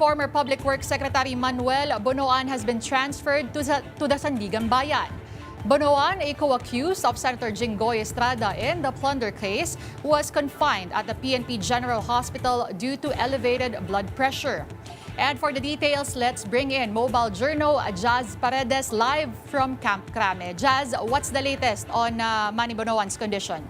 former Public Works Secretary Manuel Bonoan has been transferred to the Sandigan Bayan. Bonoan, a co-accused of Senator Jinggoy Estrada in the plunder case, was confined at the PNP General Hospital due to elevated blood pressure. And for the details, let's bring in mobile journo Jazz Paredes live from Camp Crame. Jazz, what's the latest on Manny Bonoan's condition?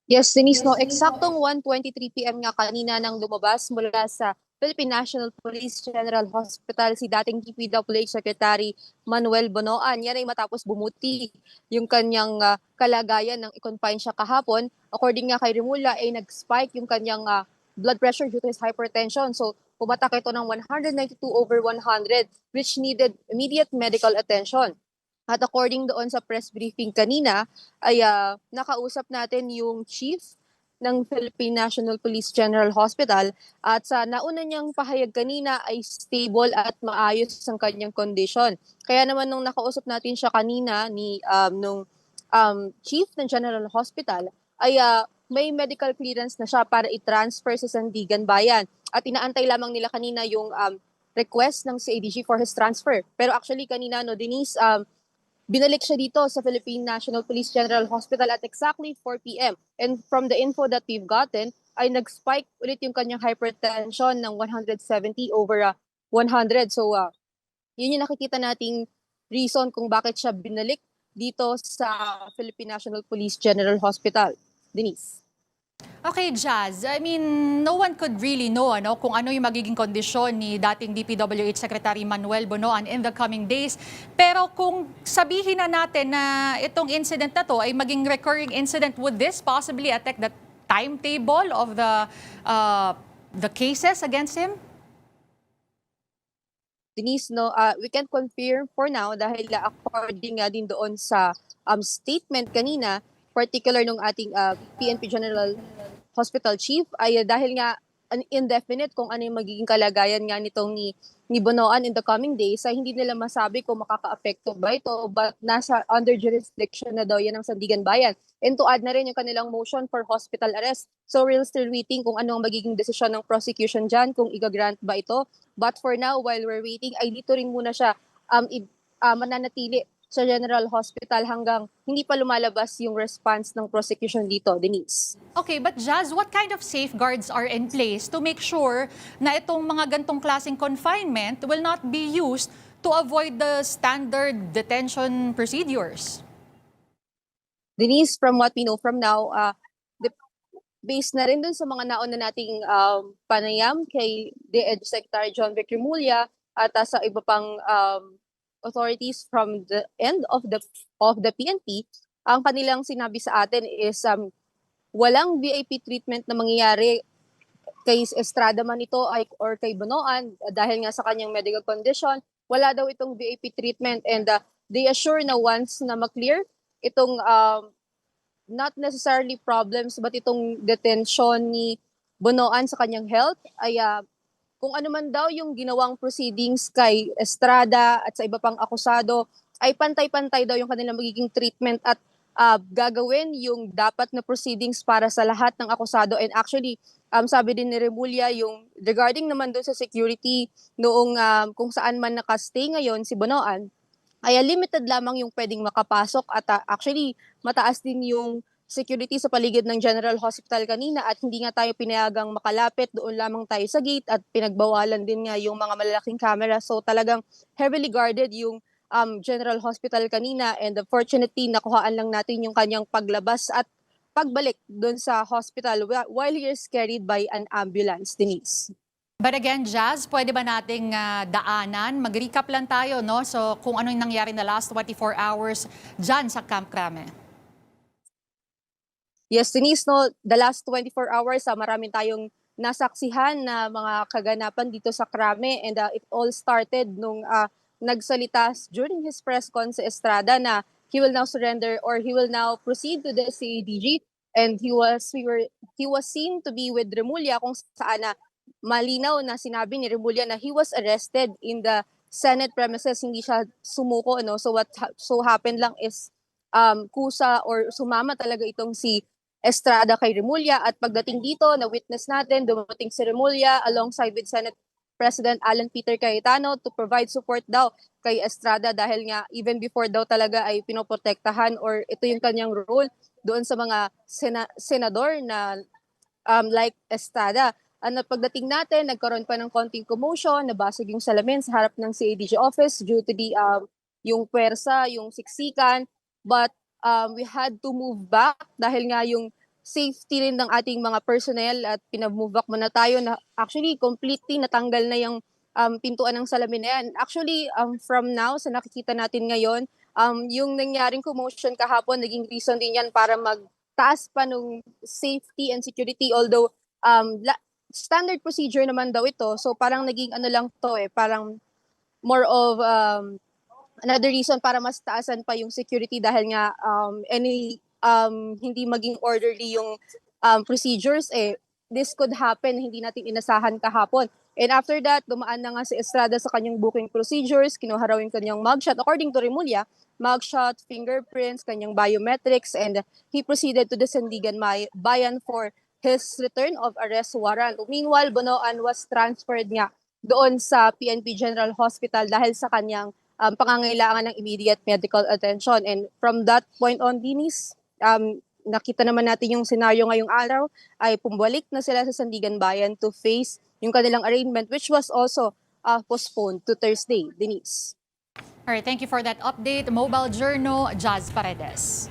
Yes, Denise, no, eksaktong 1:23 PM nga kanina nang lumabas mula sa Philippine National Police General Hospital si dating DPWH Secretary Manuel Bonoan. Yan ay matapos bumuti yung kanyang kalagayan ng i-confine siya kahapon. According nga kay Rimulya, ay nag-spike yung kanyang blood pressure due to his hypertension. So, pumatak ito ng 192/100 which needed immediate medical attention. At according doon sa press briefing kanina, ay nakausap natin yung chief ng Philippine National Police General Hospital at sa nauna niyang pahayag kanina ay stable at maayos ang kanyang condition. Kaya naman nung nakausap natin siya kanina ni chief ng General Hospital ay may medical clearance na siya para i-transfer sa Sandigan Bayan. At inaantay lamang nila kanina yung request ng CADG for his transfer. Pero actually kanina, no, Denise, binalik siya dito sa Philippine National Police General Hospital at exactly 4 p.m. And from the info that we've gotten, ay nag-spike ulit yung kanyang hypertension ng 170/100. So, yun yung nakikita nating reason kung bakit siya binalik dito sa Philippine National Police General Hospital. Denise. Okay, Jazz. I mean, no one could really know kung ano yung magiging kondisyon ni dating DPWH Secretary Manuel Bonoan in the coming days. Pero kung sabihin na natin na itong incident na to ay maging recurring incident, would this possibly affect the timetable of the cases against him? Denise, no, we can confirm for now dahil according din doon sa statement kanina, particular nung ating PNP General Hospital Chief, ay dahil nga indefinite kung ano yung magiging kalagayan nga nitong ni Bonoan in the coming days, ay hindi nila masabi kung makaka-apekto ba ito, but nasa under jurisdiction na daw yan ng Sandigan Bayan. And to add na rin yung kanilang motion for hospital arrest. So we're still waiting kung ano ang magiging desisyon ng prosecution dyan, kung i-grant ba ito. But for now, while we're waiting, ay dito rin muna siya mananatili sa General Hospital hanggang hindi pa lumalabas yung response ng prosecution dito, Denise. Okay, but Jazz, what kind of safeguards are in place to make sure na itong mga gantong klaseng confinement will not be used to avoid the standard detention procedures? Denise, from what we know from now, based na rin dun sa mga nauna nating panayam kay DepEd Secretary John Vic Rimulya at sa iba pang authorities from the end of the PNP, ang kanilang sinabi sa atin is walang VIP treatment na mangyayari kay Estrada man ito or kay Bonoan dahil nga sa kanyang medical condition. Wala daw itong VIP treatment and they assure na once na ma-clear itong not necessarily problems but itong detention ni Bonoan sa kanyang health ay kung ano man daw yung ginawang proceedings kay Estrada at sa iba pang akusado, ay pantay-pantay daw yung kanilang magiging treatment at gagawin yung dapat na proceedings para sa lahat ng akusado. And actually, sabi din ni Rimulya, yung regarding naman doon sa security noong kung saan man nakastay ngayon si Bonoan, ay limited lamang yung pwedeng makapasok at actually mataas din yung security sa paligid ng General Hospital kanina at hindi nga tayo pinayagang makalapit, doon lamang tayo sa gate at pinagbawalan din nga yung mga malalaking camera. So talagang heavily guarded yung General Hospital kanina and fortunately nakuhaan lang natin yung kanyang paglabas at pagbalik doon sa hospital while he is carried by an ambulance, Denise. But again, Jazz, pwede ba nating daanan? Mag-recap lang tayo, no? So kung ano yung nangyari na last 24 hours dyan sa Camp Crame. Yes, Denise, no, the last 24 hours, maraming tayong nasaksihan na mga kaganapan dito sa Crame and it all started nung nagsalita during his press con sa Estrada na he will now surrender or he will now proceed to the CADG and he was seen to be with Rimulya kung saan na malinaw na sinabi ni Rimulya na he was arrested in the Senate premises, hindi siya sumuko, no? So what so happened lang is kusa or sumama talaga itong si Estrada kay Remulla. At pagdating dito, na-witness natin, dumating si Remulla alongside with Senate President Alan Peter Cayetano to provide support daw kay Estrada dahil nga even before daw talaga ay pinoprotektahan or ito yung kanyang role doon sa mga senador na like Estrada. Ano pagdating natin, nagkaroon pa ng konting commotion, nabasag yung salamin sa harap ng CADG office due to the yung puwersa, yung siksikan. But we had to move back dahil nga yung safety rin ng ating mga personnel at pinag-move back muna tayo na actually completely natanggal na yung pintuan ng salamin na yan. Actually, from now, sa nakikita natin ngayon, yung nangyaring commotion kahapon, naging reason din yan para magtaas pa ng safety and security. Although, standard procedure naman daw ito. So parang naging ano lang to parang more of another reason para mas taasan pa yung security dahil nga hindi maging orderly yung procedures this could happen, hindi natin inasahan kahapon. And after that, dumaan na nga si Estrada sa kanyang booking procedures, kinuha raw yung kanyang mugshot. According to Remulla, mugshot, fingerprints, kanyang biometrics, and he proceeded to the Sandigan Bayan for his return of arrest warrant. Meanwhile, Bonoan was transferred nga doon sa PNP General Hospital dahil sa kanyang pangangailangan ng immediate medical attention. And from that point on, Dinis, nakita naman natin yung senaryo ngayong araw ay pumbalik na sila sa Sandigan Bayan to face yung kanilang arraignment which was also postponed to Thursday. Denise. All right, thank you for that update. Mobile Journal, Jazz Paredes.